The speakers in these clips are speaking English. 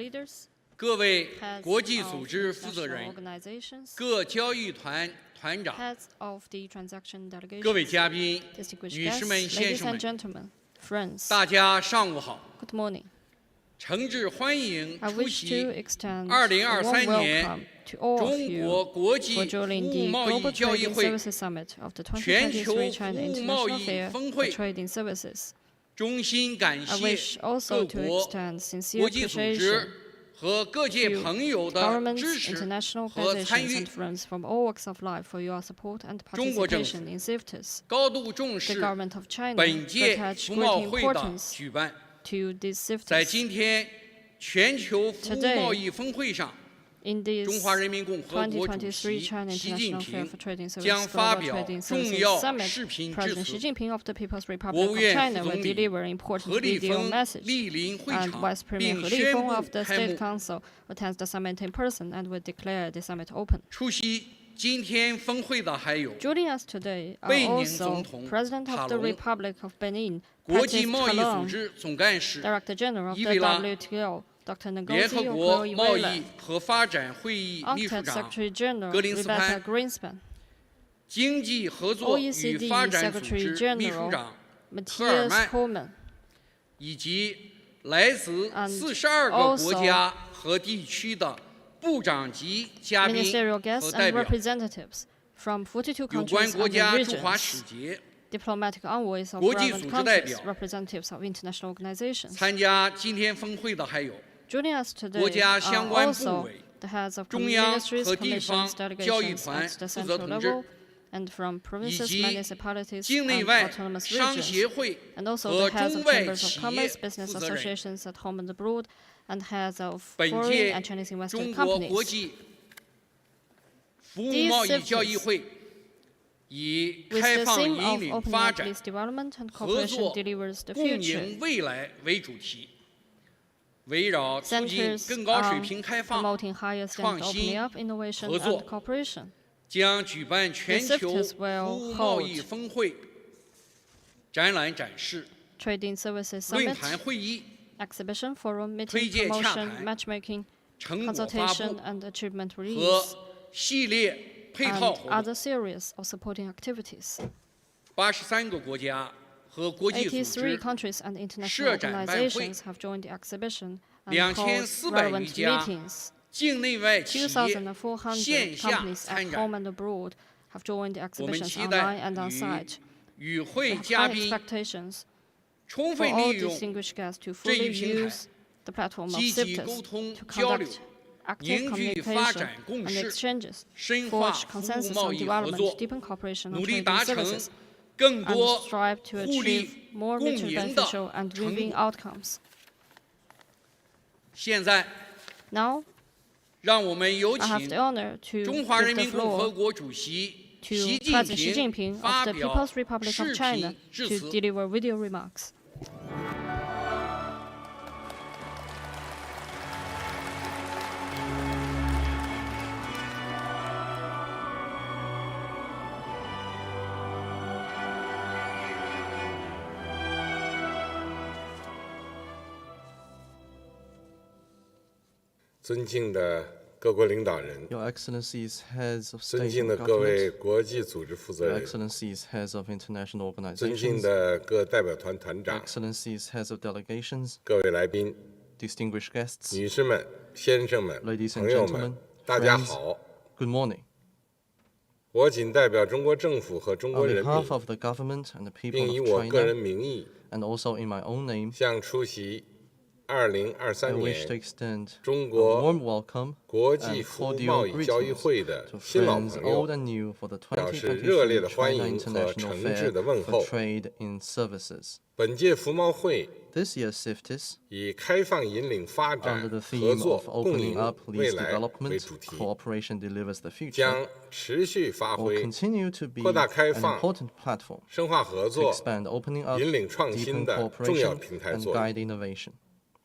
leaders, 各位 heads 国际 of 组织负责 international 人、 organizations, 各交易团团长、 heads of the transaction 各位 delegations, 嘉宾、 distinguished 女士 guests, 们、先 ladies 生 and 们， gentlemen, friends, 大家上午好！ good morning. 诚挚欢迎 I 出 wish 席 to extend a warm 2023年 welcome to all of 中国 you 国 for 际服 joining 务 the 贸易 Global 交易 Trading 会 Services Summit of the 全球 2023 服 China 务贸 International 易 Fair 峰 for 会， Trading Services. 衷心感 I 谢 wish also 各 to 国 extend sincere 国际组 appreciation 织和各界 to 朋友的 governments, 支持 international 和参 organizations 与 and。friends from all walks of life for your support and 中国政府 participation in CIFTIS. 高度重 The 视 government of China 本届 attach 服贸 great 会的 importance 举办。 to this 在 CIFTIS. 今天全球服务 Today, 贸易峰会上， In 中 this 华人民共和国主席2023 China 习近 International Fair 平 for Trading 将 Services 发 Global 表 Trading 重 Services 要 Summit, 视频致 President Xi 辞。 Jinping of the People's 国 Republic 务 of 院 China 副 will 总理 deliver important 何立 video 峰 message, 莅临会 and 场， Vice Premier 并 He 宣 Lifeng 布 of the 开 State 幕。 Council attends the summit in person and will declare the summit open. 出席今天峰会的还有 Joining us today are 贝宁 also 总统 President 塔 of the 隆、 Republic of Benin, 国际 Patrice 贸易组 Talon, 织总干事、 Director General of 伊 the 维拉 WTO, Dr. 联合 Ngozi 国 Okoye 贸 Iweala, 易和发展会议秘书 UNCTAD 长、 Secretary General 格林斯 Rebecca 潘、 Greenspan, 经济合作与 OECD 发展组 Secretary 织秘书 General 长 Matthias 曼 Coleman, 以及来自 And 42个 also 国家和地区的部长级嘉宾 ministerial 和 guests 代 and 表， representatives from 42有关 countries 国 and 家驻华 regions, 使节、 diplomatic envoys of 国际 relevant 组织代 countries, 表 representatives of international organizations. 参加今天峰会的还有 Joining us today 国家 are 相关部 also 委、 the heads of 中央 ministries, 和地方 commissions, 交易 delegations 团 at the 负责 central 同志， level, and from 以 provinces, 及 municipalities, 境内 and 外 autonomous 商 regions, 协会 and also 和 the heads 中 of 外 chambers of 企业 commerce, business 负责人。 associations at home and abroad, and heads of 本 foreign 届 and Chinese invested 中国国 companies. 际服务贸易交易会以 With 开 the 放 theme 引 of 领 opening 发 up 展、 this development and 合 cooperation 作 delivers the 共 future, 赢未来为主题，围绕促进 centers 更高水 on 平开放， promoting higher standard 创 opening 新 up, innovation, 合作 and cooperation. 将举办全 The 球 CIFTIS 服 will 务贸 hold 易峰会、展览展示、 Trading Services 论 Summit, 坛会议、 exhibition, forum, meeting, 推介洽 promotion, 谈、 matchmaking, 成果发 consultation, 布 and achievement 和 release, 系列配 and 套活动。 other series of supporting activities. 83个国家和国际组83织 countries and international 设展办会 organizations have joined the exhibition and held 2400 relevant 余家 meetings. 境内外企业 2,400线下 companies 参 at 展。 home and abroad have joined the 我们 exhibitions 期 online 待 and on 与 site. 与 We 会 have 嘉 high 宾 expectations 充 for 分 all 利用 distinguished guests to 这 fully 一平台， use the platform of 积极沟 CIFTIS 通 to 交流， conduct active 凝聚发 communication 展共 and 识， exchanges, 深化 forge 服务 consensus 贸 on 易合 development, 作， deepen cooperation 努 on 力 trading 达成 services, 更 and 多 strive to 互利 achieve more 共 mutually 赢的 beneficial and 成 win-win 果。 outcomes. 现在， Now, 让我们有 I have 请 the honor to 中华人 give the 民共和 floor 国主席 to 习近 President Xi 平 Jinping 发 of the 表 People's Republic 视 of China 频致 to 辞。 deliver video remarks. 尊敬的各国领导人， Your Excellencies, heads of 尊 state 敬 and 的各位 government, 国际组织负责 Your 人， Excellencies, heads of international 尊敬 organizations, 的各代表团团 Your 长， Excellencies, heads of delegations, 各位来宾， distinguished guests, 女士们、先生们、 Ladies and 朋友 gentlemen, 们，大家 friends 好！ good morning. 我仅代表中国政府和中国 On 人民， behalf of the government and the 并 people 以 of 我个人 China, 名义， and also in my own name, 向出席 I 2023 wish to 年 extend 中 a 国 warm welcome 国际 and 服务 cordial 贸易交易 greetings 会的 to 新老 friends 朋 old 友， and new for the 表示热烈的 2023欢 China 迎和 International 诚 Fair 挚的问 for 候。 Trade in Services. 本届服贸会 This year's CIFTIS, 以开放引领发 under 展、 the 合 theme 作 of 共 opening 赢 up 未 leads 来为 development, 主题， cooperation delivers the future, 将持续发 will 挥 continue to be 扩大开 an 放、 important platform 深化合 to 作、 expand opening up, 引领创新 deepen 的重要 cooperation, 平台 and 作用， guide innovation.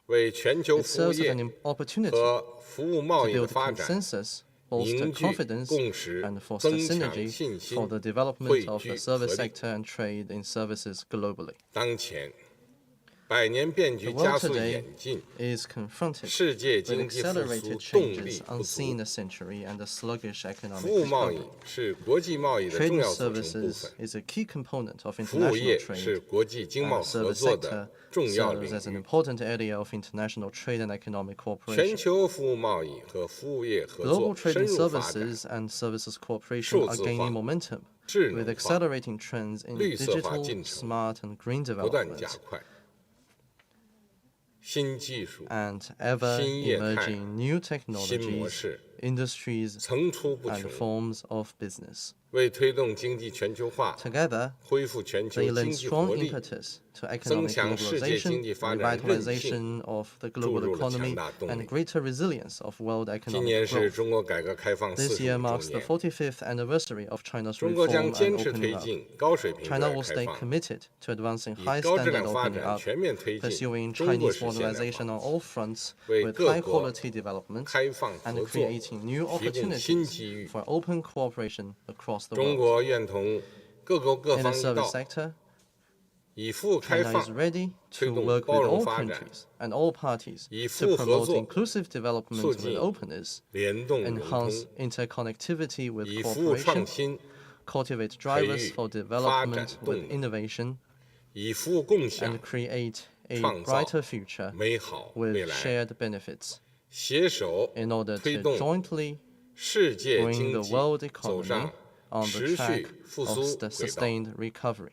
为全球 It 服务 serves as 业 an opportunity 和服务贸 to 易的 build 发展 consensus, bolster 凝聚 confidence, 共识 and foster 增强 synergy 信心 for the 汇 development of 聚 the service 合力 sector and trade in services globally. 当前，百年变局 The 加 world 速 today 演进， is confronted 世界 with 经济复苏 accelerated 动 changes 力不 unseen 足。 a century and a sluggish 服 economic 务贸易 recovery. 是国际贸易的 Trade 重 and 要组成部 services 分， is a key component of 服务 international 业是 trade, 国际经 and 贸 the 合 service 作 sector 的重要 serves 领 as an 域。 important area of international trade and economic 全 cooperation. 球服务贸易和服务业合 Global 作 trade 深 and 入发展， services and services cooperation 数 are 字化、 gaining momentum, 智 with 能化 accelerating trends in 绿色化 digital, 进程 smart, and green 不断加 development, 快。新技术、 and ever 新业态、 emerging new 新模 technologies, 式 industries, 层出不 and 穷， forms of business. 为推动经济全球化、 Together, 恢复全球 they 经 lend 济 strong 活力， impetus to 增 economic 强世界经 globalization, 济发展韧性， revitalization of the 注 global 入了强 economy, 大动 and 力。 greater resilience of world 今年 economic 是 growth. 中国改革开放 This 45 year 周 marks the 年， 45th anniversary of China's 中国将 reform and 坚持 opening 推 up. 进高水平 China 对外 will 开 stay 放， committed to advancing 以 high 高质 standard 量发 opening 展 up, 全面推进 pursuing 中国 Chinese 式现代 modernization 化， on all fronts 为 with 各 high 国 quality development 开放 and 合作 creating new 提供新 opportunities 机遇。 for open cooperation across the 中 world. 国愿同各国各 In the 方一 service 道， sector, 以服务开 China 放 is ready 推 to 动 work 包 with 容 all 发展， countries and all parties 以服 to 务合 promote 作 inclusive development 促 with 进 openness, 联动融 enhance 通， interconnectivity with 以服务创 cooperation, 新， cultivate drivers 育 for 发展 development 动 with 能， innovation, 以服务共享 and create a 创造 brighter future 美好未 with 来， shared benefits 携手 in order 推 to 动 jointly 世界 bring 经 the 济 world 走 economy 上 on the 持 track 续复 of 苏 the 轨道。 sustained recovery.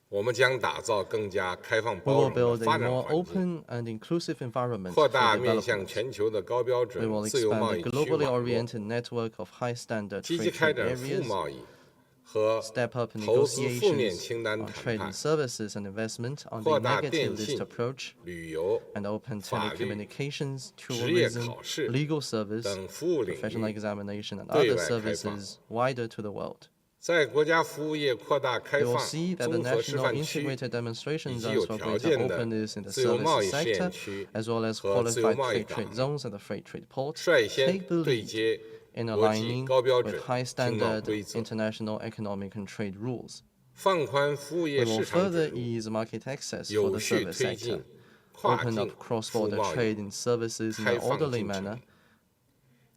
我们将打造更加开放 We 包 will 容的 build 发 a 展 more 环境， open and inclusive environment 扩 for 大面向 development. 全球的高标 We 准 will 自由 expand 贸 a 易区 globally 网络， oriented network of high standard 积 free 极开 trade 展服务 areas, 贸易和 step up 投资负面 negotiations 清单 on 谈 trade 判 and，services and investment on the 扩大电 negative list 信、 approach, 旅游、 and open 法律、 telecommunications, 职业 tourism, 考试 legal service, 等服务领 professional 域， examination, and 对 other 外开放。 services wider to the world. 在国家服务业扩大开 We will 放 see that the 综合示 national 范区 integrated 以 demonstration 及 zones 有 for 条 greater 件的 openness in the 自由贸 services 易试验 sector, 区 as well as 和自由 qualified 贸易 free 港 trade zones and the free trade port, 率先 take the 对 lead 接 in 国际 aligning 高标 with 准 high 经贸 standard 规则， international economic and trade rules. 放宽服务 We 业 will 市场准 further 入， ease market access for 有 the 序 service 推 sector, 进跨 open 境 up 服务 cross-border 贸 trade 易 in services in 开 an 放 orderly 进程， manner,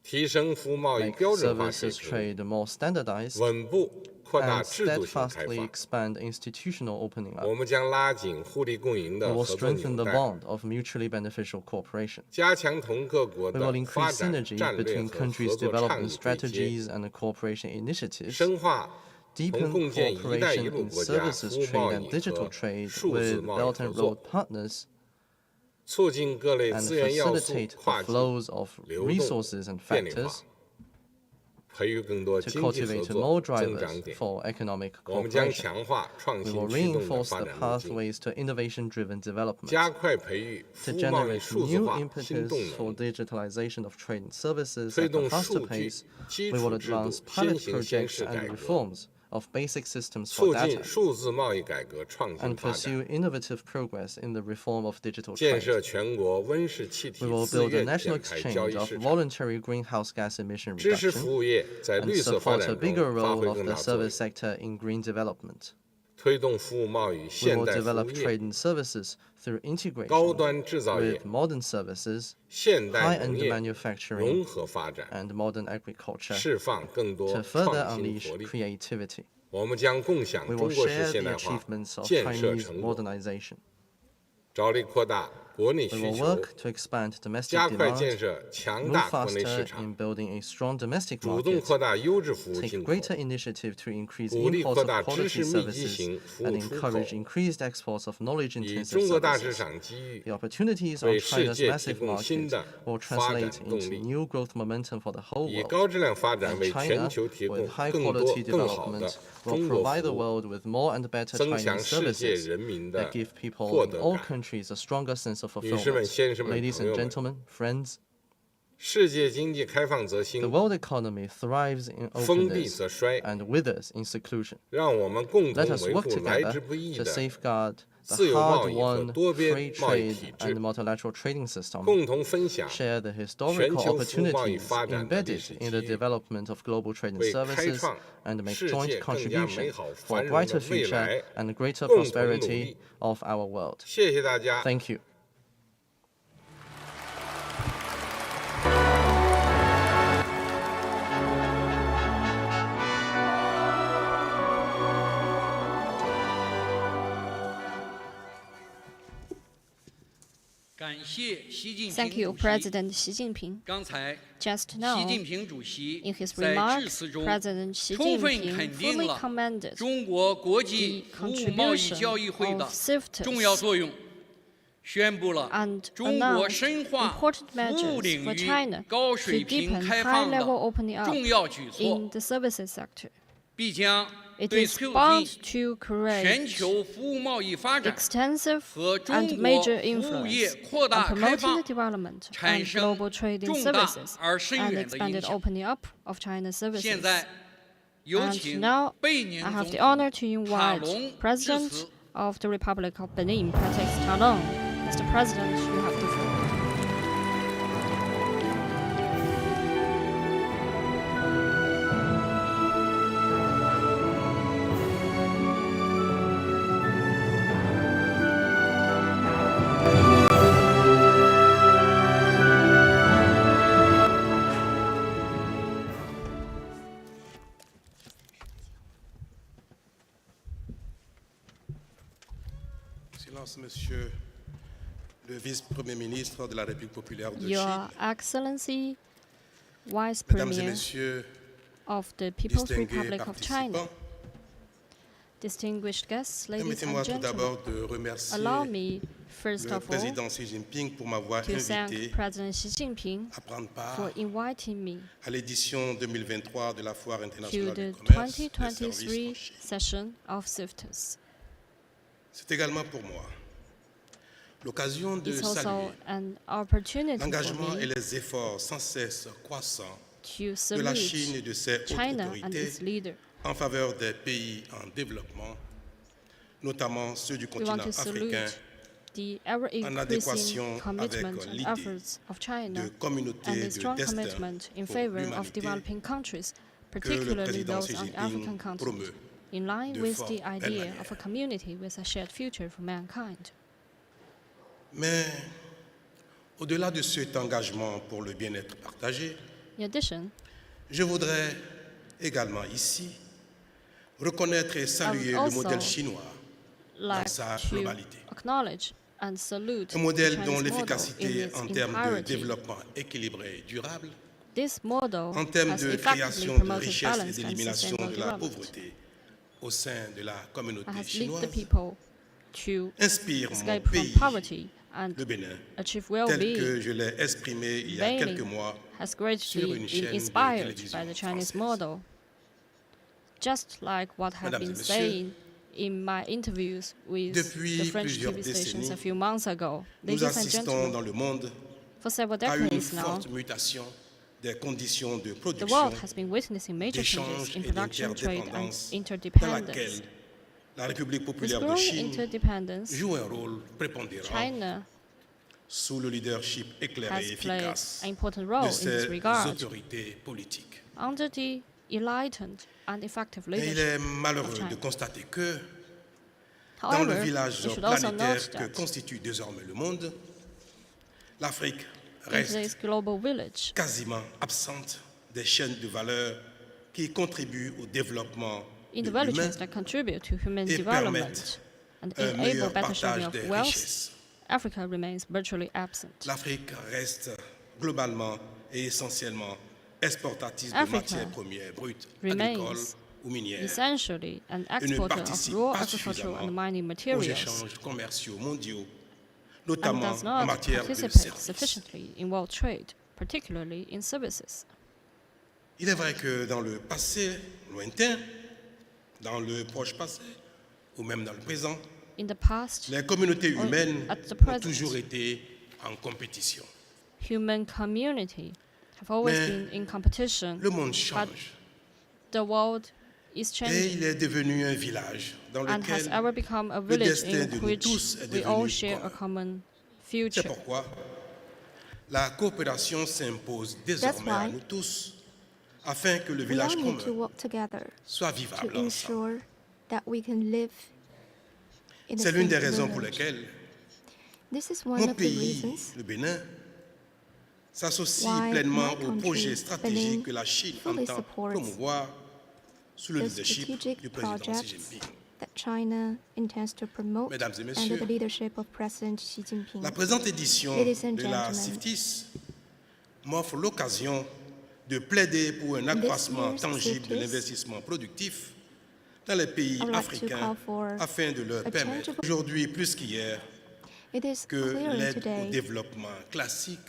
提升服务贸易 make 标准化水 services 平， trade more standardized, 稳步扩大 and 制度性开 steadfastly 放。 expand institutional opening 我 up. 们将拉紧互利共赢 We 的 will 合作 strengthen 纽 the 带， bond of mutually beneficial cooperation. 加强同各国 We will 的发 increase 展 synergy 战略 between 和合 countries' 作倡 development 议对接， strategies and cooperation initiatives, 深化同 deepen 共建“一带一 cooperation 路” in 国家 services 服务贸 trade 易 and digital 和 trade 数字 with 贸易 Belt 合 and 作， Road partners, 促进各类 and 资源要素 facilitate 跨 the 境 flows of 流动 resources and 便利化 factors，培育更多 to 经济合 cultivate 作 more 增 drivers 长点。 for economic 我们将 cooperation. 强化创 We 新 will 驱动的 reinforce 发 the 展路径， pathways to innovation-driven development, 加快培育 to 服务贸易 generate 数字 new 化新 impetus 动 for 能， digitalization of trade and services 推 at a 动 faster 数据 pace. 基 We 础 will 制度 advance 先 pilot 行先 projects 试改 and 革， reforms of basic systems 促 for 进 data, 数字贸易改革创新 and 发展， pursue innovative progress in the reform of digital 建 trade. 设全国温室气 We 体 will 自 build a 愿 national 减排交 exchange 易 of 市场， voluntary greenhouse gas emission 支持 reduction, 服务业在 and 绿色发 support a 展 bigger 中发 role 挥 of 更 the 大作用， service sector in green development. 推动服务贸易 We 现 will 代服 develop 务业、 trade and services through 高 integration 端制造业 with、modern services, 现代农 high-end 业 manufacturing, 融合发展， and modern agriculture 释放更多 to further 创新 unleash 活力。 creativity. 我们将共享 We 中 will 国式 share 现 the 代化 achievements of 建设 Chinese 成果， modernization. 着力扩大国内 We 需 will 求， work to expand domestic 加快建 demand, 设强 move 大国内市 faster 场， in building a strong domestic 主动 market, 扩大优质服务 take 进口， greater initiative to increase 鼓励 imports 扩 of 大知 quality 识密集 services 型服务 and 出口， encourage increased exports of 以 knowledge-intensive 中国大市 services. 场机遇 The opportunities 为 of 世 China's 界提 massive 供新 market 的 will 发展 translate 动 into 力， new growth momentum for the whole 以 world. 高质量发展 And 为全 China, 球提供 with high 更多 quality 更好的 development, will 中国 provide the 服务， world with more and better 增强 Chinese 世界 services 人民 that 的 give people 获 in 得 all 感。 countries a stronger sense of 女士们、 fulfillment. 先生们、 Ladies 朋 and 友们， gentlemen, friends, 世界经济开放则 the 兴， world economy thrives in 封闭 openness 则衰。 and withers in seclusion. 让我们共 Let 同 us 维 work 护来之 together 不易 to 的 safeguard 自由贸 the 易和 hard-won 多边 free 贸易 trade 体 and 制， multilateral trading system 共同分享 share the 全 historical 球服务贸易 opportunities 发展的历 embedded 史 in the 机遇， development of global trade and 为开 services 创 and make 世 joint 界更加美 contribution 好 for 繁 a 荣的 brighter 未 future 来 and greater 共同努 prosperity 力。 of our world. 谢谢大家。 Thank you. Thank you, President Xi Jinping. 刚才 Just 习 now, 近平主席 in his 在致 remarks, 辞中 President Xi 充分 Jinping 肯定 fully 了 commended 中国国 the 际服务贸易交易 contribution 会的 of CIFTIS 重要作用，宣布了 and 中国 announced 深化 important 服务 measures 领 for 域 China 高 to 水平 deepen 开放的 high-level opening up 重要举措， in the services sector. 必将 It 对 is 促 bound 进 to 全 create 球服务贸易发展 extensive 和中 and 国 major 服务业 influence 扩 on 大开 promoting 放 the development 产 and 生 global trading 重大 services 而深 and 远的影 expanded 响。 opening up of China's 现 services. 在有 And 请 now 贝宁 I have 总 the 统 honor to 塔 invite 隆致 President 辞。 of the Republic of Benin, President Talon. Mr. President, you have the floor. Excellences, Monsieur le vice-premier ministre de la République populaire de Your Chine, Excellency, Vice Mesdames et Premier Messieurs, of the People's distingués Republic of China, participants, distinguished guests, ladies permettez-moi and tout gentlemen, d'abord de remercier allow me, first le of all, président Xi Jinping pour m'avoir to thank invité President Xi Jinping à prendre part for inviting me à l'édition 2023 de la Foire to internationale the du commerce des services 2023 en Chine. session of CIFTIS. C'est également pour moi l'occasion de It's also saluer an opportunity for l'engagement et me les efforts sans cesse croissants to de la Chine et salute de ses hautes China and autorités its leader. en faveur des pays en développement, notamment ceux du We continent want to africain, salute the en ever-increasing adéquation commitment avec and l'idée efforts of China de and communauté the de strong destin commitment in pour favor of l'humanité developing countries, que le particularly président those Xi on the Jinping African continent, promeut in line de with fort the belle idea manière. of a community with a shared future for mankind. Mais au-delà de cet engagement pour le bien-être partagé, In addition, je voudrais également ici reconnaître et saluer le also modèle chinois like sa to globalité. acknowledge and salute Un the modèle Chinese dont model in l'efficacité its en termes de entirety. développement équilibré et durable, This model en termes has de effectively création de promoted richesse et balance and d'élimination sustainable de la development, pauvreté au sein de la communauté and has led the chinoise, people to inspire mon escape from pays, poverty and le Bénin, achieve tel well-being. que je l'ai exprimé il y a quelques Benin mois has sur greatly une been chaîne de inspired télévision by the Chinese française. model. Just like what I've Mesdames et been messieurs, saying in my interviews with the depuis French plusieurs TV stations décennies, a few months ago. nous Ladies and assistons gentlemen, dans le monde for several à une decades now, forte mutation des conditions de the production world has been witnessing major changes d'échange in et production, trade, and d'interdépendance dans interdependence. laquelle la République With populaire de growing Chine interdependence, joue un rôle prépondérant China sous le leadership éclairé has et played efficace an important role de in this ses regard autorités politiques. under the enlightened and effective Mais il leadership est malheureux of China. de constater que dans le However, village we should also planétaire note que that constitue désormais le monde, l'Afrique in reste today's global village, quasiment absente des chaînes de valeur qui contribuent au développement in the de value l'humain chains that contribute to human et development permettent and un enable meilleur better sharing partage of des wealth, richesses. Africa remains virtually absent. L'Afrique reste globalement et essentiellement exportatrice de Africa matières premières brutes, agricoles remains ou minières, essentially an et ne exporter of participe raw pas agricultural and suffisamment mining aux materials échanges commerciaux mondiaux, and notamment does en not matière de participate services. sufficiently in world trade, particularly in services. Il est vrai que dans le passé lointain, dans le proche passé, ou même dans le présent, In the past, les communautés humaines at the ont present. toujours été en compétition. human community have always Mais been in competition, le monde but change the world is Et changing il est devenu un village dans and has lequel ever become a le village destin in de nous which tous est we all devenu share a commun. common C'est future. pourquoi la coopération s'impose désormais à why nous tous afin que le We village all need to commun work together soit to vivable ensemble. ensure that we can live in the C'est l'une same des raisons pour village. lesquelles This is one mon of the pays, reasons le Bénin, s'associe why pleinement my au country, projet stratégique Benin, que la Chine fully entend supports promouvoir sous le the leadership strategic du président Xi projects Jinping. that China intends to promote Mesdames et under messieurs, the leadership of President Xi Jinping. La présente édition Ladies and de la gentlemen, CIFTIS m'offre l'occasion de plaider pour un accroissement year's tangible de CIFTIS, l'investissement productif dans les pays I would like to africains call for afin de leur a permettre, tangible- aujourd'hui plus qu'hier, It is que clear l'aide au today développement classique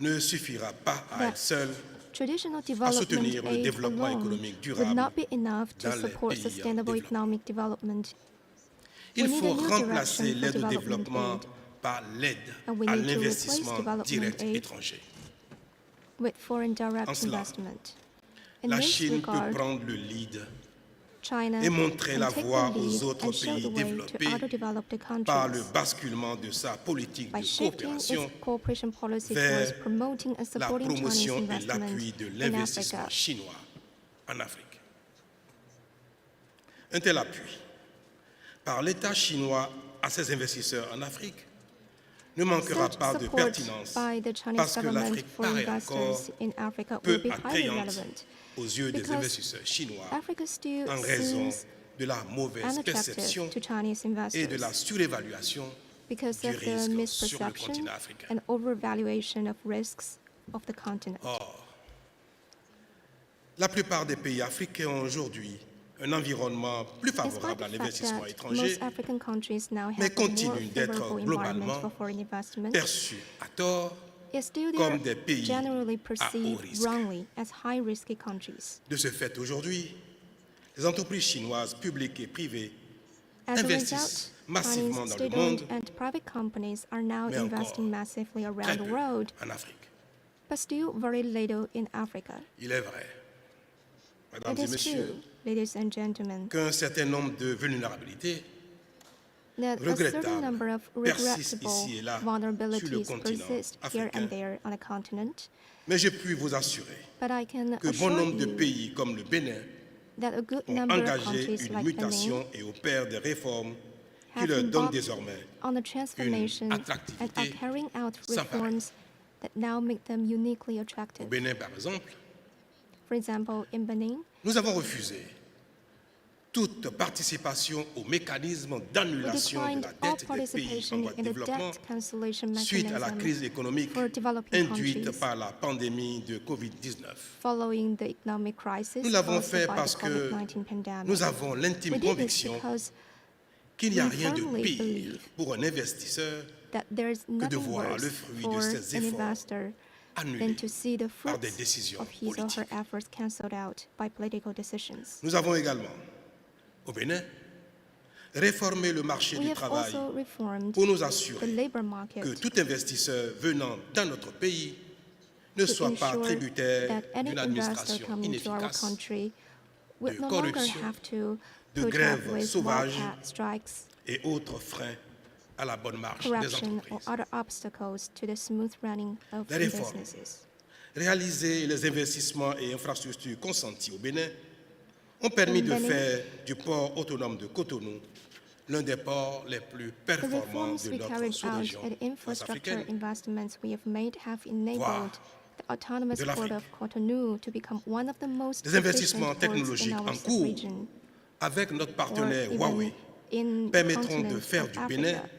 ne suffira pas à that elle seule traditional soutenir development le aid développement alone économique would durable not be enough to dans les support pays en sustainable développement. economic development. Il We need faut a new remplacer direction for l'aide au development développement aid, par l'aide and we à need to replace l'investissement development direct aid étranger. with foreign direct En cela, investment. In La this Chine peut regard, prendre le lead China et montrer can la take voie the aux lead autres and show pays the way développés to other developed par le countries basculement de sa politique by de shifting its coopération cooperation policy vers towards promoting and la supporting Chinese promotion et investment l'appui de in l'investissement Africa. chinois en Afrique. Un tel appui par l'État chinois à ses investisseurs en Afrique ne manquera Such pas de support pertinence by the Chinese parce que government l'Afrique for paraît encore investors in Africa peu will be highly attrayante relevant aux yeux des because investisseurs chinois Africa still en raison seems de la mauvaise perception unattractive to Chinese et de la investors surévaluation because du of the risque sur le misperception continent africain. and overvaluation of risks of the continent. Or, la plupart des pays africains ont aujourd'hui un environnement plus Despite favorable à the fact l'investissement that étranger, most African countries now mais have a more continuent d'être favorable environment globalement for foreign investment, perçus à tort yet still they comme are des pays generally à haut perceived risque. wrongly as high-risky countries. De ce fait, aujourd'hui, les entreprises chinoises publiques et privées As a investissent result, massivement Chinese dans le state-owned monde, and private companies are now mais investing encore massively très around the peu world, en Afrique. but still very little in Africa. Il est vrai, mesdames It et is messieurs, true, ladies and gentlemen, qu'un certain nombre de vulnérabilités that a certain regrettables number of persistent regrettable ici et là sur le vulnerabilities continent persist here africain. and there on the continent, Mais je puis vous assurer but I can que bon assure nombre de you pays comme le Bénin that a good ont number of engagé countries une like Benin mutation et opèrent des réformes qui have leur donnent embarked désormais on the transformation and are attractivité carrying out sans pareil. reforms that now make them uniquely Au attractive. Bénin, par exemple, For example, in Benin, nous avons refusé toute participation au mécanisme we d'annulation de declined la all dette des pays en participation voie de in the développement debt cancellation suite à la mechanism crise économique for developing induite countries par la pandémie de Covid-19. following the economic crisis Nous l'avons caused fait by parce the que COVID-19 pandemic. nous avons l'intime We did this conviction because qu'il n'y a we rien de firmly pire believe pour un investisseur that there is que de nothing voir worse le fruit for de ses an efforts investor than annulé to see the par des fruits décisions of his or her politiques. efforts cancelled out by political decisions. Nous avons également, au Bénin, réformé le marché We du have travail also reformed pour nous the assurer labor que market tout investisseur venant dans notre pays ne to soit pas ensure tributaire that any d'une investor administration coming to our inefficace, country will de no longer corruption, have to de put up grèves with sauvages wildcat strikes, et autres freins à la bonne marche des corruption, or entreprises. other obstacles to the smooth running of Les réformes businesses. réalisés et les investissements et infrastructures consentis au Bénin ont permis In de Benin, faire du port autonome de Cotonou l'un des ports les plus The performants reforms de we notre carried out sous-région and infrastructure ouest-africaine, investments we have made have enabled the autonomous de port l'Afrique. of Cotonou to become one of the most Des investissements efficient ports in technologiques our en cours region, avec notre or partenaire even Huawei, in the permettront de continent faire of du Bénin Africa.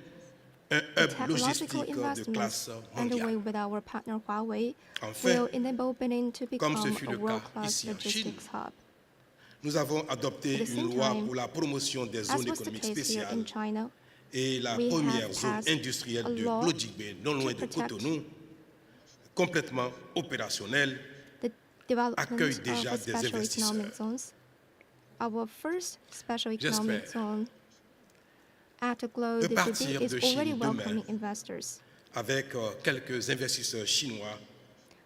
un The hub technological logistique de investments classe underway mondiale. with our partner Huawei Enfin, will enable Benin to comme ce become fut a le cas world-class ici en Chine, logistics hub. nous avons adopté At the une same loi time, pour la promotion des As zones was the économiques case here spéciales in China, et la we première have zone passed a industrielle de law Glodjigbe, non loin to de protect Cotonou, complètement opérationnelle, the development accueille of déjà a des special investisseurs. economic zones. Our first special economic J'espère zone at the globe que partir is de already Chine demain, welcoming investors. avec quelques investisseurs chinois,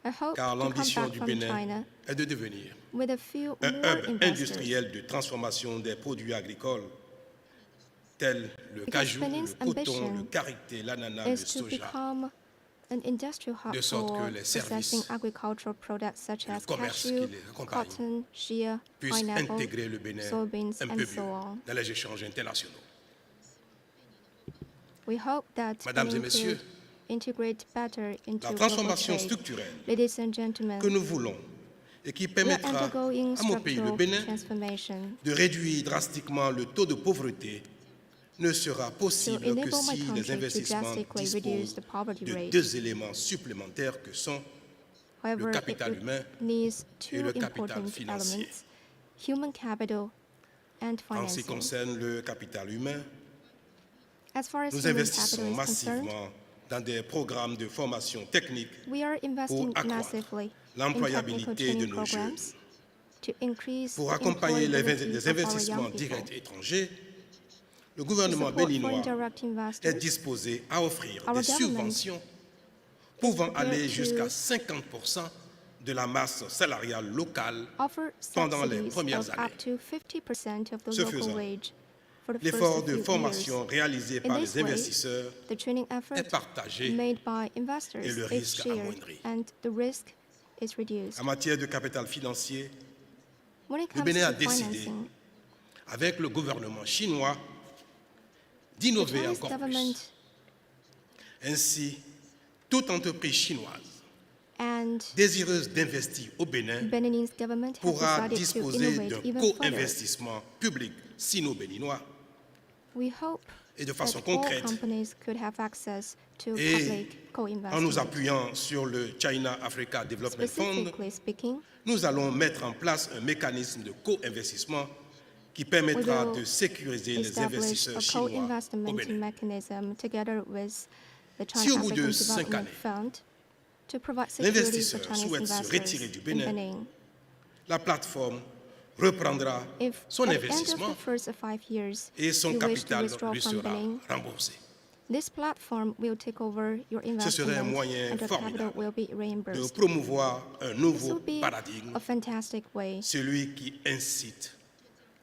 I hope car to come l'ambition back du from Bénin China est de devenir with a few un more hub investors. industriel de transformation des produits agricoles tels le Because cajou, Benin's le coton, le ambition karité, l'ananas, le is to soja, become an industrial hub de sorte for que les processing services agricultural products such et le as commerce qui cashew, les accompagnent cotton, shea, puissent pineapple, intégrer le Bénin soybeans, un and peu so mieux on. dans les échanges internationaux. We hope that Mesdames et Benin messieurs, could integrate better into La global transformation trade. structurelle Ladies and gentlemen, que nous voulons et qui we are permettra undergoing à mon pays, le structural Bénin, transformation. de réduire drastiquement le taux de pauvreté ne sera To possible que enable my si les country to investissements drastically reduce disposent the poverty de rate. deux éléments supplémentaires que sont However, le capital humain needs et two le capital important financier. elements, human capital and En ce qui financing. concerne le capital humain. As far as Nous human investissons capital is concerned, massivement dans des programmes de formation technique we are investing pour accroître massively in technical l'employabilité de training nos jeunes. programs to increase Pour the accompagner employability les of our investissements young people. directs étrangers, le To gouvernement support béninois foreign direct est investors, disposé à offrir Our des government subventions pouvant prepared aller to jusqu'à 50% de la masse salariale locale offer pendant les subsidies premières of années. up to 50% of the Ce local faisant, wage for the l'effort first de few formation years. réalisé In par this les way, investisseurs the training effort est partagé made by investors et le is risque shared amoindri. and the risk is reduced. en matière de capital financier. When it Le comes Bénin a to décidé, financing, avec le gouvernement chinois, the d'innover Chinese encore government plus. Ainsi, toute entreprise chinoise and désireuse d'investir au Bénin Beninese government have pourra decided to disposer innovate d'un even further. co-investissement public sino-béninois We hope et de that façon all concrète, companies could have access to et public en nous co-investment. appuyant sur le China Africa Development Fund, Specifically speaking, nous allons mettre en place un mécanisme de co-investissement qui permettra We will de sécuriser les establish investisseurs a chinois au co-investment Bénin. mechanism together with the Si China au bout de African 5 Development années, Fund to provide security for l'investisseur Chinese souhaite se investors retirer du in Bénin, Benin. La plateforme reprendra If son at the end of investissement the first 5 years et son you wish to capital withdraw lui from sera Benin, remboursé. this platform will take over your Ce serait un investment moyen and the capital formidable will be de reimbursed. promouvoir un This nouveau will be paradigme, a fantastic way celui qui incite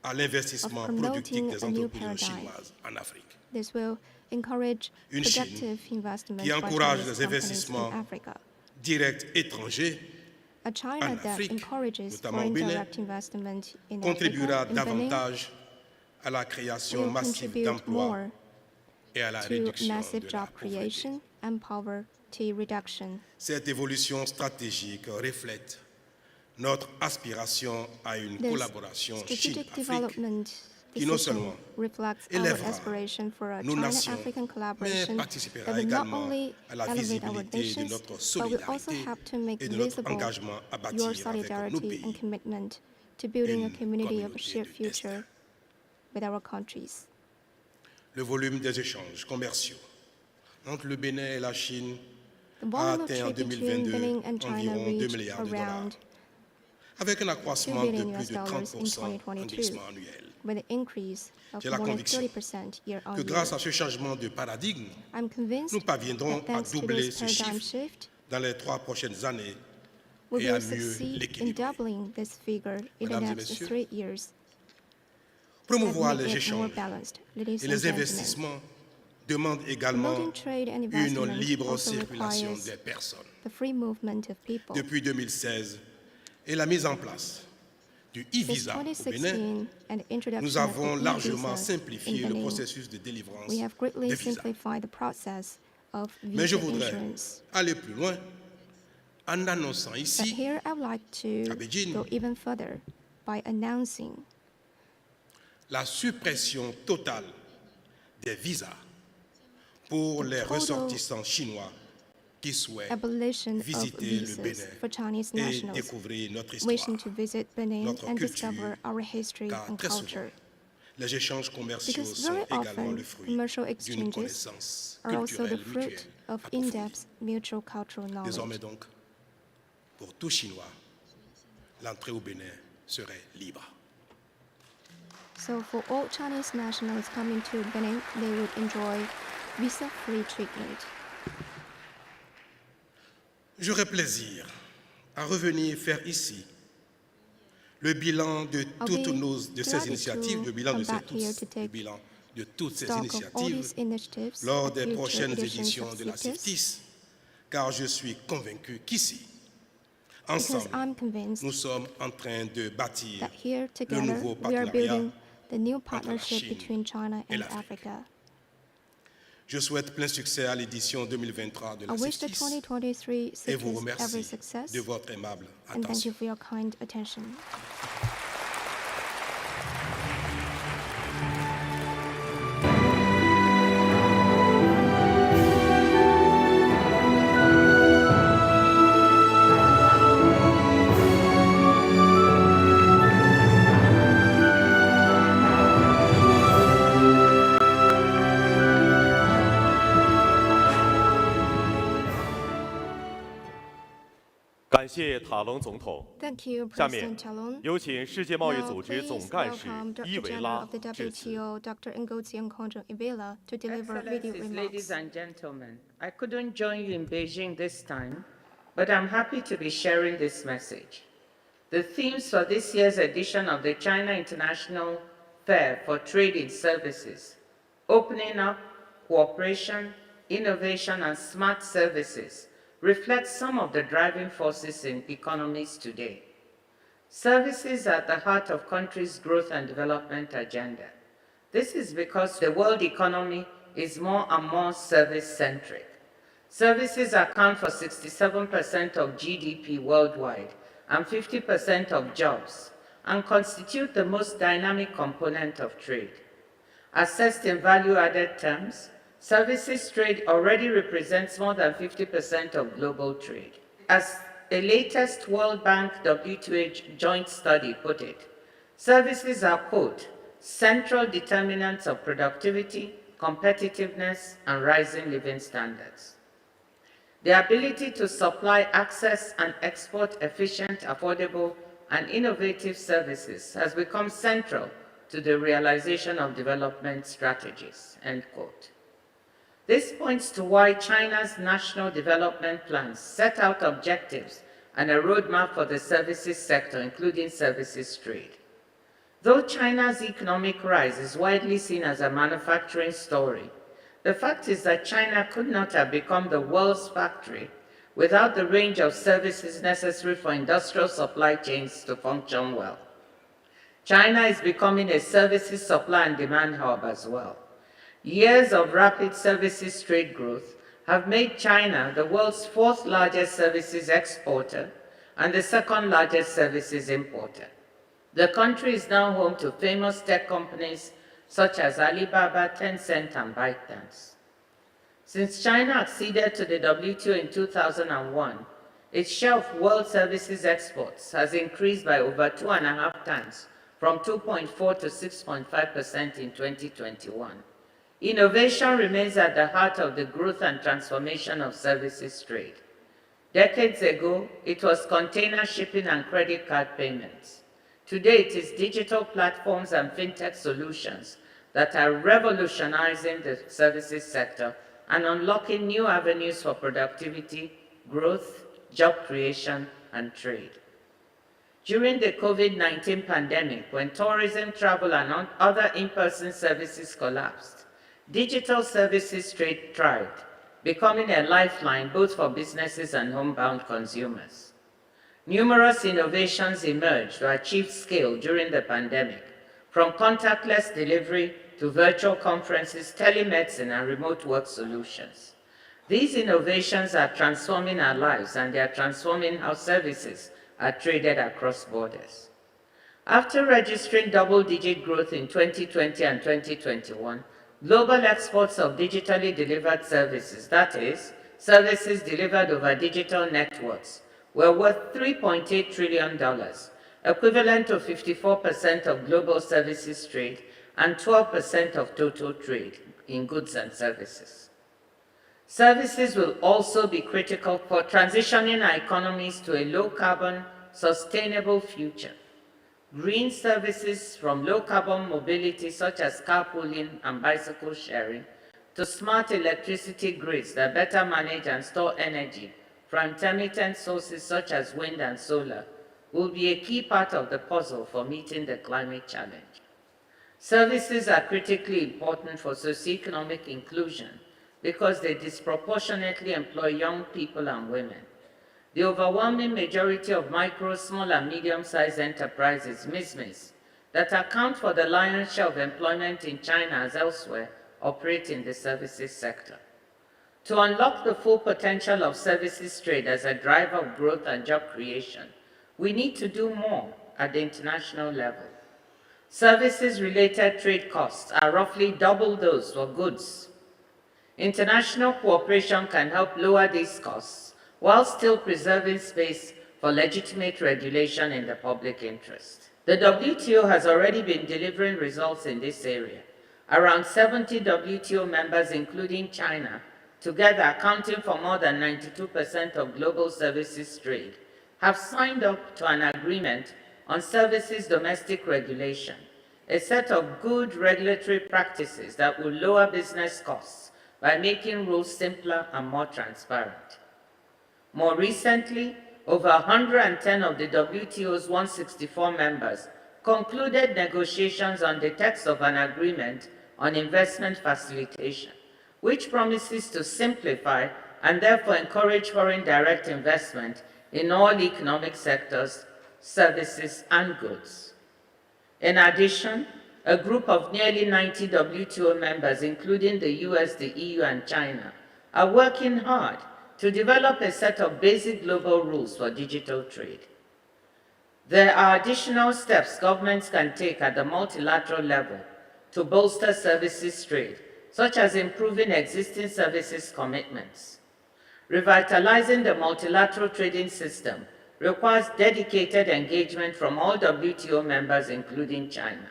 à l'investissement of promoting productif des a new entreprises paradigm. chinoises en Afrique. This will encourage Une Chine productive investment qui by encourage Chinese les companies investissements in Africa. Directs étrangers A China en that Afrique, encourages notamment au foreign Bénin, direct investment in contribuera Africa, in Benin, davantage à la création will massive contribute d'emplois more et à la to réduction massive de la job pauvreté. creation and poverty reduction. Cette évolution stratégique reflète notre aspiration à une This collaboration strategic Chine-Afrique development qui non decision seulement reflects our élèvera aspiration for a nos nations, China-African mais collaboration that participera will not également only à la elevate our visibilité de nations, notre but will also solidarité help to make et de notre visible engagement à your bâtir avec nos solidarity and pays commitment to building a une community of a communauté shared de future destin. with our countries. Le volume des échanges commerciaux entre le Bénin et la Chine The a volume of atteint en trade between 2022 Benin and China environ 2 reached milliards de dollars, around avec un 2 accroissement de billion plus US de dollars in 30% en 2022, glissement annuel. with an increase of J'ai la more than conviction 30% year on Que year. grâce à ce changement de paradigme, I'm convinced nous parviendrons that à thanks to doubler this ce paradigm chiffre shift, dans les 3 prochaines années we et à will mieux succeed in l'équilibrer. doubling this figure in the Mesdames et next messieurs, 3 years and Promouvoir make les it more échanges balanced. Ladies et and les gentlemen, investissements demandent également promoting trade and une investment libre also circulation requires des personnes. the free movement of people. Depuis 2016 et la mise en place du Since e-visa au Bénin, 2016 and the introduction nous of avons the largement e-visa simplifié in le Benin, processus de délivrance we have greatly des visas. simplified the process of Mais je visa voudrais issuance. aller plus loin en annonçant But ici here I would like to à Beijing, go even further by announcing la suppression totale des visas pour The les total ressortissants chinois qui souhaitent abolition of visiter le visas Bénin for Chinese et nationals découvrir notre histoire. wishing to visit Benin notre and culture, discover our history car and très souvent, culture. les échanges commerciaux Because sont very également often, le fruit commercial d'une exchanges connaissance are also the culturelle fruit mutuelle of approfondie. in-depth mutual cultural Désormais knowledge. donc, pour tout Chinois, l'entrée au Bénin serait libre. So for all Chinese nationals coming to Benin, they would enjoy visa-free treatment. J'aurai plaisir à revenir faire ici le bilan de ces initiatives, le bilan de toutes ces initiatives lors des prochaines éditions de la CIFTIS, car je suis convaincu qu'ici, ensemble, nous sommes en train de bâtir le nouveau partenariat entre la Chine et l'Afrique. Je souhaite plein succès à l'édition 2023 de la CIFTIS et vous remercie de votre aimable attention. Thank you, 下面 President Talon. 有请世界贸易 Now, 组织 please 总干事 welcome Dr. 伊维 General 拉 of the 致辞。 WTO, Dr. Ngozi Okonjo-Iweala, to deliver video Excellencies, remarks. ladies and gentlemen, I couldn't join you in Beijing this time, but I'm happy to be sharing this message. The themes for this year's edition of the China International Fair for Trade in Services, opening up, cooperation, innovation, and smart services, reflect some of the driving forces in economies today. Services are at the heart of countries' growth and development agenda. This is because the world economy is more and more service-centric. Services account for 67% of GDP worldwide and 50% of jobs, and constitute the most dynamic component of trade. Assessed in value-added terms, services trade already represents more than 50% of global trade. As a latest World Bank WTO joint study put it, services are, quote, central determinants of productivity, competitiveness, and rising living standards. The ability to supply, access, and export efficient, affordable, and innovative services has become central to the realization of development strategies, end quote. This points to why China's national development plans set out objectives and a roadmap for the services sector, including services trade. Though China's economic rise is widely seen as a manufacturing story, the fact is that China could not have become the world's factory without the range of services necessary for industrial supply chains to function well. China is becoming a services supply and demand hub as well. Years of rapid services trade growth have made China the world's fourth largest services exporter and the second largest services importer. The country is now home to famous tech companies such as Alibaba, Tencent, and ByteDance. Since China acceded to the WTO in 2001, its share of world services exports has increased by over 2.5 times, from 2.4 to 6.5% in 2021. Innovation remains at the heart of the growth and transformation of services trade. Decades ago, it was container shipping and credit card payments. Today, it is digital platforms and fintech solutions that are revolutionizing the services sector and unlocking new avenues for productivity, growth, job creation, and trade. During the COVID-19 pandemic, when tourism, travel, and other in-person services collapsed, digital services trade thrived, becoming a lifeline both for businesses and homebound consumers. Numerous innovations emerged or achieved scale during the pandemic, from contactless delivery to virtual conferences, telemedicine, and remote work solutions. These innovations are transforming our lives, and they are transforming how services are traded across borders. After registering double-digit growth in 2020 and 2021, global exports of digitally delivered services, that is, services delivered over digital networks, were worth $3.8 trillion, equivalent to 54% of global services trade and 12% of total trade in goods and services. Services will also be critical for transitioning our economies to a low-carbon, sustainable future. Green services, from low-carbon mobility such as carpooling and bicycle sharing, to smart electricity grids that better manage and store energy from intermittent sources such as wind and solar will be a key part of the puzzle for meeting the climate challenge. Services are critically important for socioeconomic inclusion because they disproportionately employ young people and women. The overwhelming majority of micro, small, and medium-sized enterprises, MISMEs, that account for the lion's share of employment in China as elsewhere operate in the services sector. To unlock the full potential of services trade as a driver of growth and job creation, we need to do more at the international level. Services-related trade costs are roughly double those for goods. International cooperation can help lower these costs while still preserving space for legitimate regulation in the public interest. The WTO has already been delivering results in this area. Around 70 WTO members, including China, together accounting for more than 92% of global services trade, have signed up to an agreement on services domestic regulation, a set of good regulatory practices that will lower business costs by making rules simpler and more transparent. More recently, over 110 of the WTO's 164 members concluded negotiations on the text of an agreement on investment facilitation, which promises to simplify and therefore encourage foreign direct investment in all economic sectors, services, and goods. In addition, a group of nearly 90 WTO members, including the US, the EU, and China, are working hard to develop a set of basic global rules for digital trade. There are additional steps governments can take at the multilateral level to bolster services trade, such as improving existing services commitments. Revitalizing the multilateral trading system requires dedicated engagement from all WTO members, including China.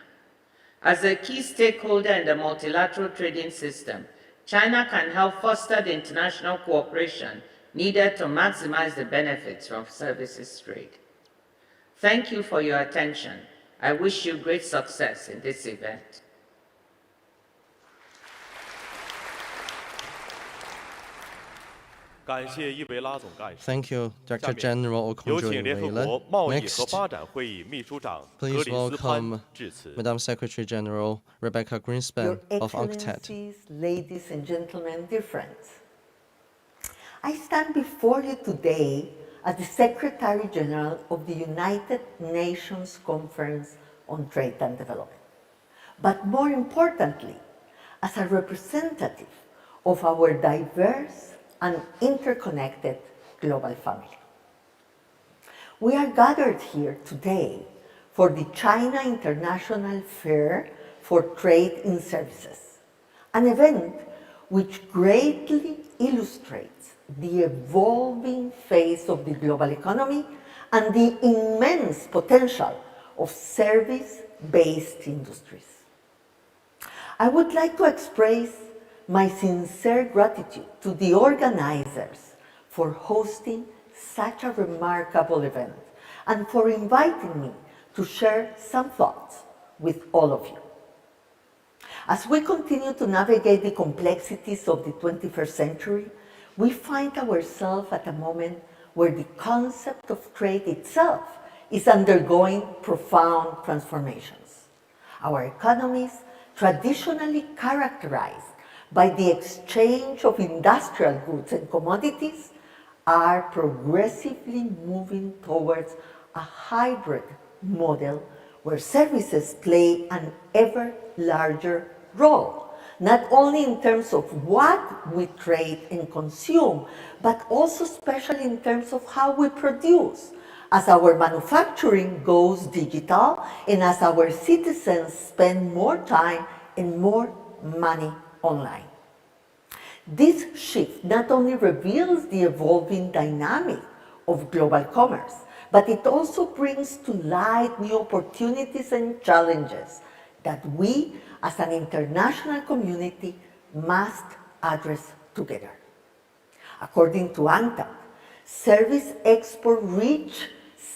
As a key stakeholder in the multilateral trading system, China can help foster the international cooperation needed to maximize the benefits from services trade. Thank you for your attention. I wish you great success in this event. Thank you, Director General Okonjo Iweala. Next, please welcome Madam Secretary General Rebecca Greenspan of UNCTAD. Excellencies, ladies and gentlemen, dear friends. I stand before you today as the Secretary General of the United Nations Conference on Trade and Development, but more importantly, as a representative of our diverse and interconnected global family. We are gathered here today for the China International Fair for Trade in Services, an event which greatly illustrates the evolving phase of the global economy and the immense potential of service-based industries. I would like to express my sincere gratitude to the organizers for hosting such a remarkable event and for inviting me to share some thoughts with all of you. As we continue to navigate the complexities of the 21st century, we find ourselves at a moment where the concept of trade itself is undergoing profound transformations. Our economies, traditionally characterized by the exchange of industrial goods and commodities, are progressively moving towards a hybrid model where services play an ever larger role, not only in terms of what we trade and consume, but also especially in terms of how we produce, as our manufacturing goes digital and as our citizens spend more time and more money online. This shift not only reveals the evolving dynamic of global commerce, but it also brings to light new opportunities and challenges that we as an international community must address together. According to UNCTAD, service export reached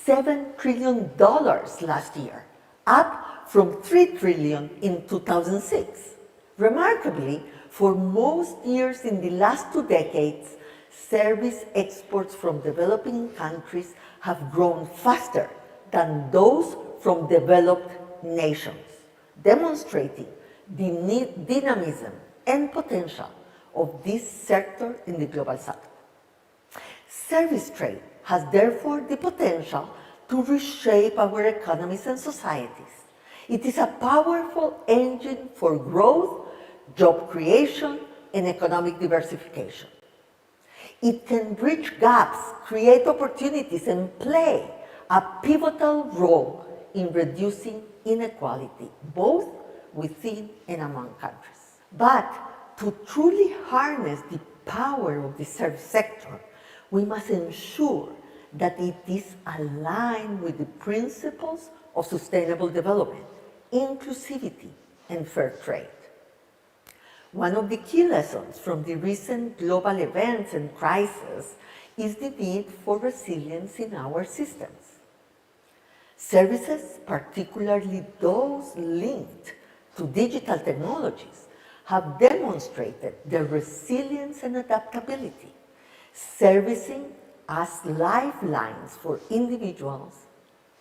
$7 trillion last year, up from $3 trillion in 2006. Remarkably, for most years in the last 2 decades, service exports from developing countries have grown faster than those from developed nations, demonstrating the dynamism and potential of this sector in the global south. Service trade has therefore the potential to reshape our economies and societies. It is a powerful engine for growth, job creation, and economic diversification. It can bridge gaps, create opportunities, and play a pivotal role in reducing inequality, both within and among countries. But to truly harness the power of the service sector, we must ensure that it is aligned with the principles of sustainable development, inclusivity, and fair trade. One of the key lessons from the recent global events and crises is the need for resilience in our systems. Services, particularly those linked to digital technologies, have demonstrated their resilience and adaptability, servicing as lifelines for individuals,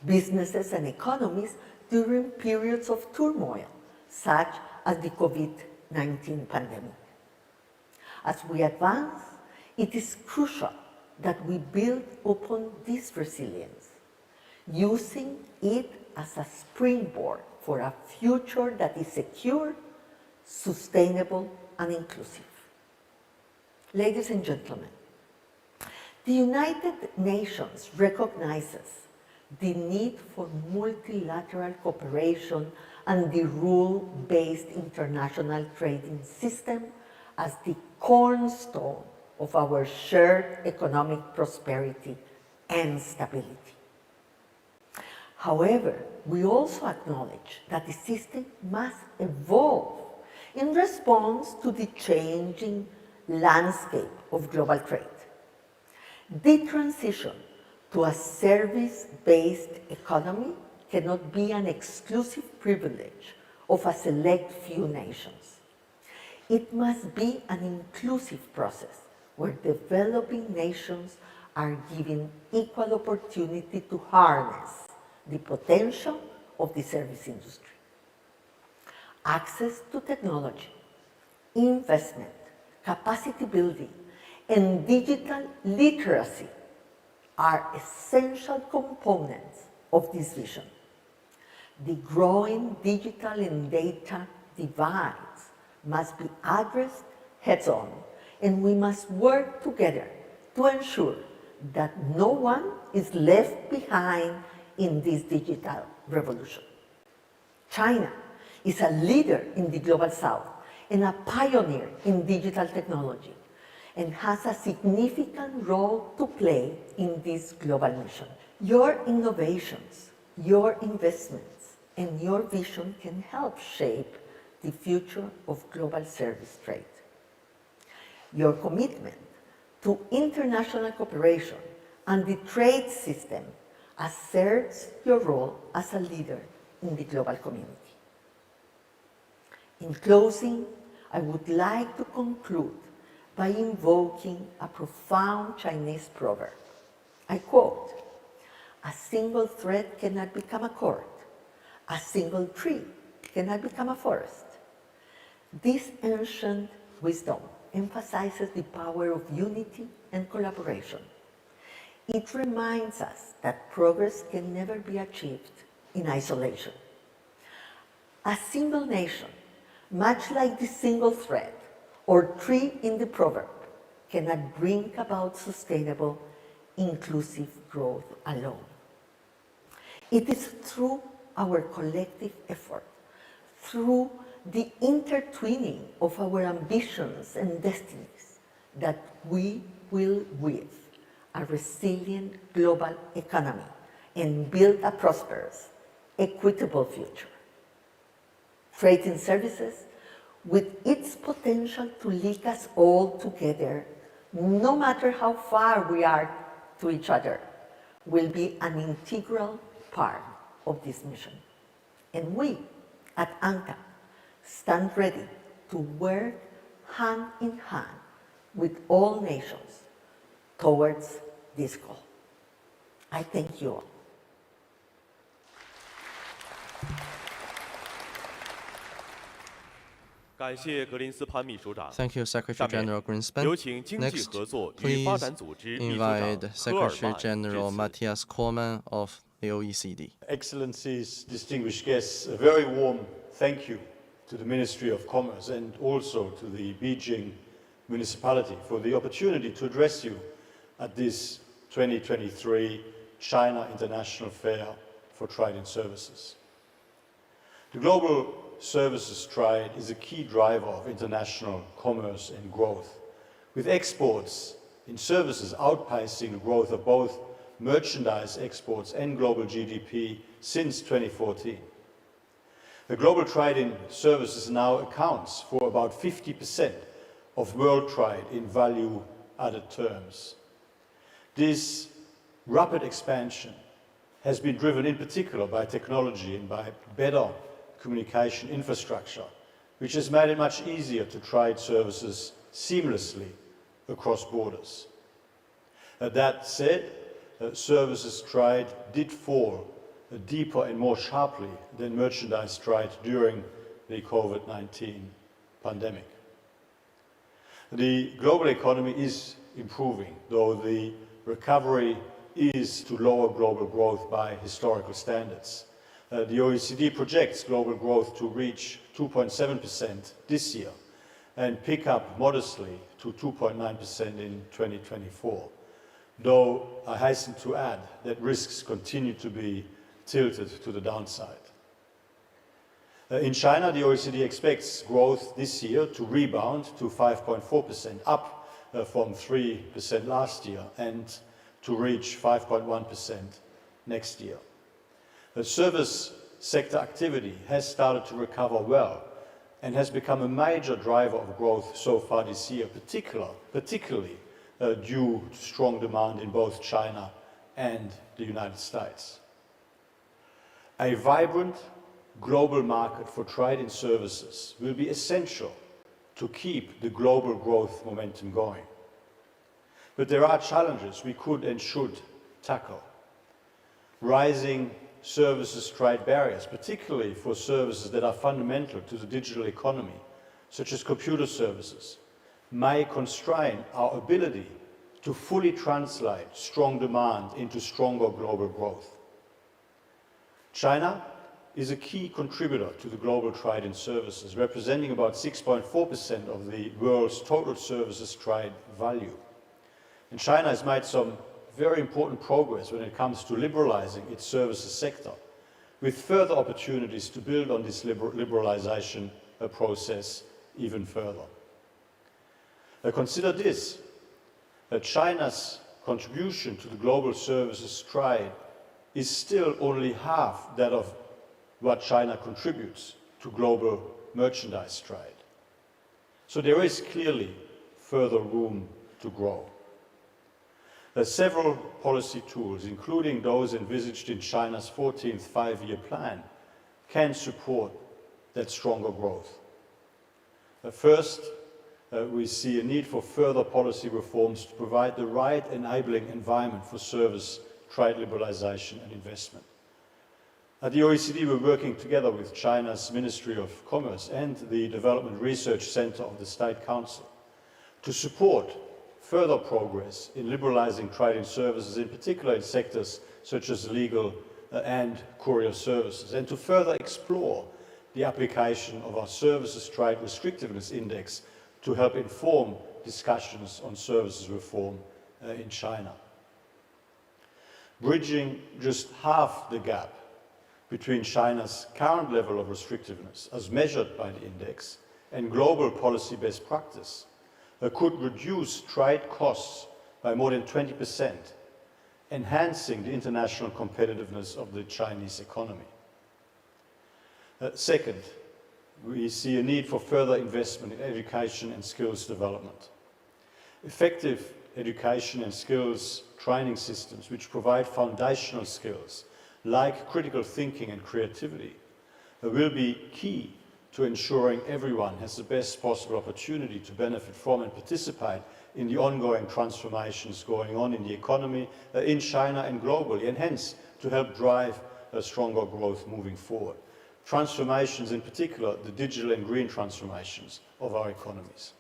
businesses, and economies during periods of turmoil, such as the COVID-19 pandemic. As we advance, it is crucial that we build upon this resilience, using it as a springboard for a future that is secure, sustainable, and inclusive. Ladies and gentlemen, the United Nations recognizes the need for multilateral cooperation and the rule-based international trading system as the cornerstone of our shared economic prosperity and stability. However, we also acknowledge that the system must evolve in response to the changing landscape of global trade. The transition to a service-based economy cannot be an exclusive privilege of a select few nations. It must be an inclusive process where developing nations are given equal opportunity to harness the potential of the service industry. Access to technology, investment, capacity building, and digital literacy are essential components of this vision. The growing digital and data divides must be addressed heads-on, and we must work together to ensure that no one is left behind in this digital revolution. China is a leader in the global south and a pioneer in digital technology, and has a significant role to play in this global mission. Your innovations, your investments, and your vision can help shape the future of global service trade. Your commitment to international cooperation and the trade system asserts your role as a leader in the global community. In closing, I would like to conclude by invoking a profound Chinese proverb. I quote, "A single thread cannot become a cord. A single tree cannot become a forest." This ancient wisdom emphasizes the power of unity and collaboration. It reminds us that progress can never be achieved in isolation. A single nation, much like the single thread or tree in the proverb, cannot bring about sustainable, inclusive growth alone. It is through our collective effort, through the intertwining of our ambitions and destinies, that we will weave a resilient global economy and build a prosperous, equitable future. Trade in services, with its potential to link us all together, no matter how far we are to each other, will be an integral part of this mission. And we, at ANCA, stand ready to work hand in hand with all nations towards this goal. I thank you all. Thank you, Secretary General Greenspan. Next, please invite Secretary General Matthias Cormann of the OECD. Excellencies, distinguished guests, a very warm thank you to the Ministry of Commerce and also to the Beijing municipality for the opportunity to address you at this 2023 China International Fair for Trade and Services. The global services trade is a key driver of international commerce and growth, with exports in services outpacing the growth of both merchandise exports and global GDP since 2014. The global trade in services now accounts for about 50% of world trade in value-added terms. This rapid expansion has been driven in particular by technology and by better communication infrastructure, which has made it much easier to trade services seamlessly across borders. That said, services trade did fall deeper and more sharply than merchandise trade during the COVID-19 pandemic. The global economy is improving, though the recovery is to lower global growth by historical standards. The OECD projects global growth to reach 2.7% this year and pick up modestly to 2.9% in 2024, though I hasten to add that risks continue to be tilted to the downside. In China, the OECD expects growth this year to rebound to 5.4%, up from 3% last year, and to reach 5.1% next year. The service sector activity has started to recover well and has become a major driver of growth so far this year, particularly due to strong demand in both China and the United States. A vibrant global market for trade in services will be essential to keep the global growth momentum going. But there are challenges we could and should tackle. Rising services trade barriers, particularly for services that are fundamental to the digital economy, such as computer services, may constrain our ability to fully translate strong demand into stronger global growth. China is a key contributor to the global trade in services, representing about 6.4% of the world's total services trade value. And China has made some very important progress when it comes to liberalizing its services sector, with further opportunities to build on this liberalization process even further. Consider this, that China's contribution to the global services trade is still only half that of what China contributes to global merchandise trade. So there is clearly further room to grow. Several policy tools, including those envisaged in China's 14th five-year plan, can support that stronger growth. First, we see a need for further policy reforms to provide the right enabling environment for service, trade liberalization and investment. At the OECD, we're working together with China's Ministry of Commerce and the Development Research Center of the State Council to support further progress in liberalizing trade in services, in particular in sectors such as legal and courier services, and to further explore the application of our Services Trade Restrictiveness Index to help inform discussions on services reform in China. Bridging just half the gap between China's current level of restrictiveness, as measured by the index, and global policy best practice, could reduce trade costs by more than 20%, enhancing the international competitiveness of the Chinese economy. Second, we see a need for further investment in education and skills development. Effective education and skills training systems which provide foundational skills like critical thinking and creativity will be key to ensuring everyone has the best possible opportunity to benefit from and participate in the ongoing transformations going on in the economy in China and globally, and hence to help drive a stronger growth moving forward. Transformations, in particular, the digital and green transformations of our economies.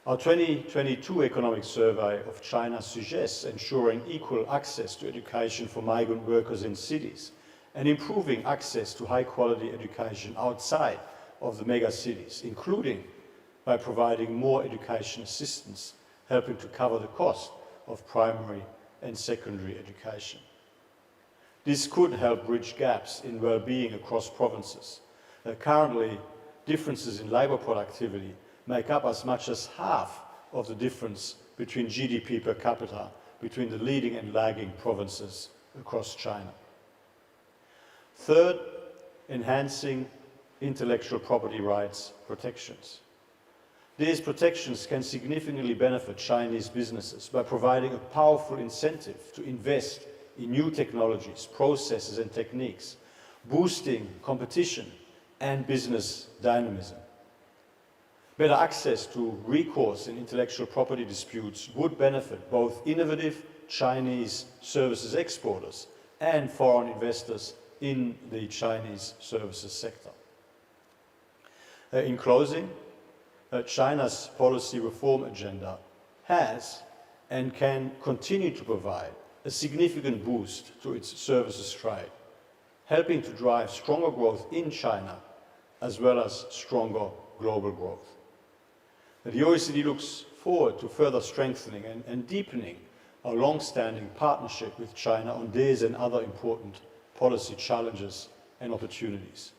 Our 2022 economic survey of China suggests ensuring equal access to education for migrant workers in cities and improving access to high-quality education outside of the mega cities, including by providing more education assistance, helping to cover the cost of primary and secondary education. This could help bridge gaps in well-being across provinces. Currently, differences in labour productivity make up as much as half of the difference between GDP per capita between the leading and lagging provinces across China. Third, enhancing intellectual property rights protections. These protections can significantly benefit Chinese businesses by providing a powerful incentive to invest in new technologies, processes and techniques, boosting competition and business dynamism. Better access to recourse in intellectual property disputes would benefit both innovative Chinese services exporters and foreign investors in the Chinese services sector. In closing, China's policy reform agenda has and can continue to provide a significant boost to its services trade, helping to drive stronger growth in China as well as stronger global growth. The OECD looks forward to further strengthening and deepening our long-standing partnership with China on these and other important policy challenges and opportunities.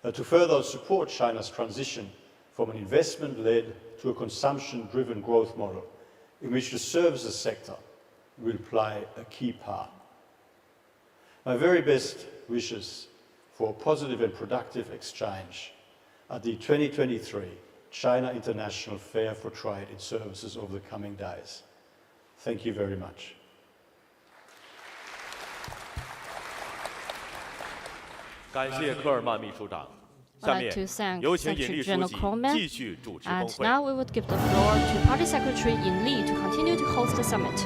To further support China's transition from an investment-led to a consumption-driven growth model in which the services sector will play a key part. My very best wishes for a positive and productive exchange at the 2023 China International Fair for Trade in Services over the coming days. Thank you very much. 感谢科尔曼秘书长。 下 I'd 面 like to thank 有请尹 Secretary 丽书 General 记 Coleman. 继续主持峰 And 会。 now we would give the floor to Party Secretary Yin Li to continue to host the summit.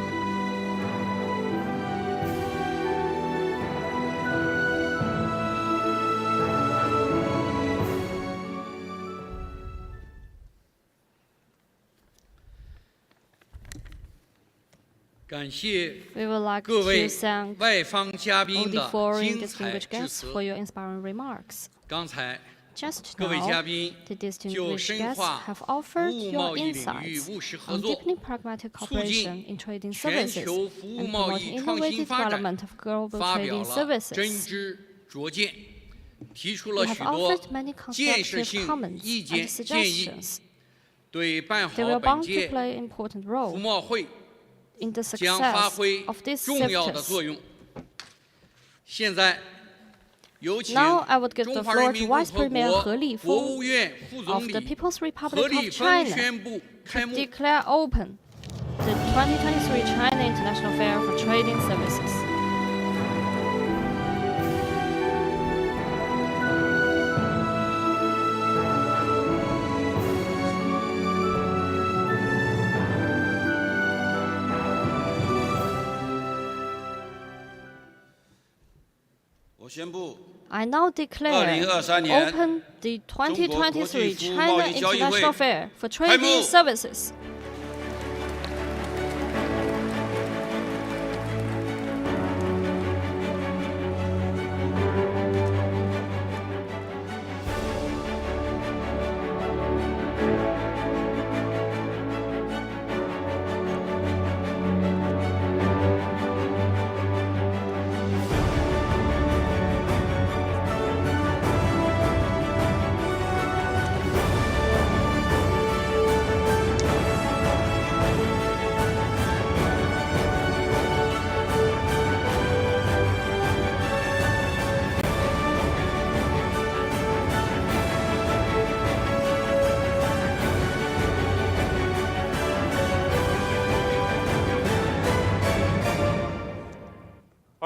We would like 各 to 位 thank 外方嘉 all 宾 the 的 foreign 精彩 distinguished 致 guests 辞。 for your inspiring remarks. 刚才 Just 各位嘉 now, 宾 the 就 distinguished 深 guests 化 have 服 offered 务 your 贸易领域 insights 务实合 on 作， deepening pragmatic 促 cooperation 进 in trading 全 services 球服务 and 贸 promoting 易创新 innovative 发展， development of global 发表 trading 了真 services. 知灼见，提出 You 了 have 许多 offered many 建设 constructive 性 comments 意 and 见建议， suggestions. 对办 They 好 were 本 bound to 届 play an important 服 role 贸会 in the 将发 success 挥 of this 重要的作 CIFTIS. 用。现在，有请 Now I would give the 中华人 floor 民 to 共 Vice 和 Premier 国 He 国 Lifeng 务院副 of 总 the 理 People's 何 Republic 立 of 峰 China 宣布开 to 幕。 declare open the 2023 China International Fair for Trading Services. I now declare 2023年 open the 2023 中国国际服务贸易交易会 China International Fair for 开幕。 Trading Services.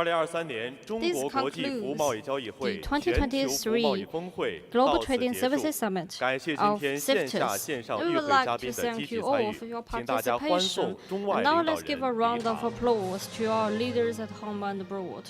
2023年中 This 国国际服务贸易交易会 concludes 全球服务贸易 the 峰会 Global 到此 Trading 结束 Services Summit 感谢今 of 天线下 CIFTIS. 线上 We 与 would 会 like 嘉 to 宾的 thank 积极 you 参 all 与 for your， 请大家欢 participation. 送中外 And 领 now 导 let's give 人 a 离 round of 场。 applause to our leaders at home and abroad.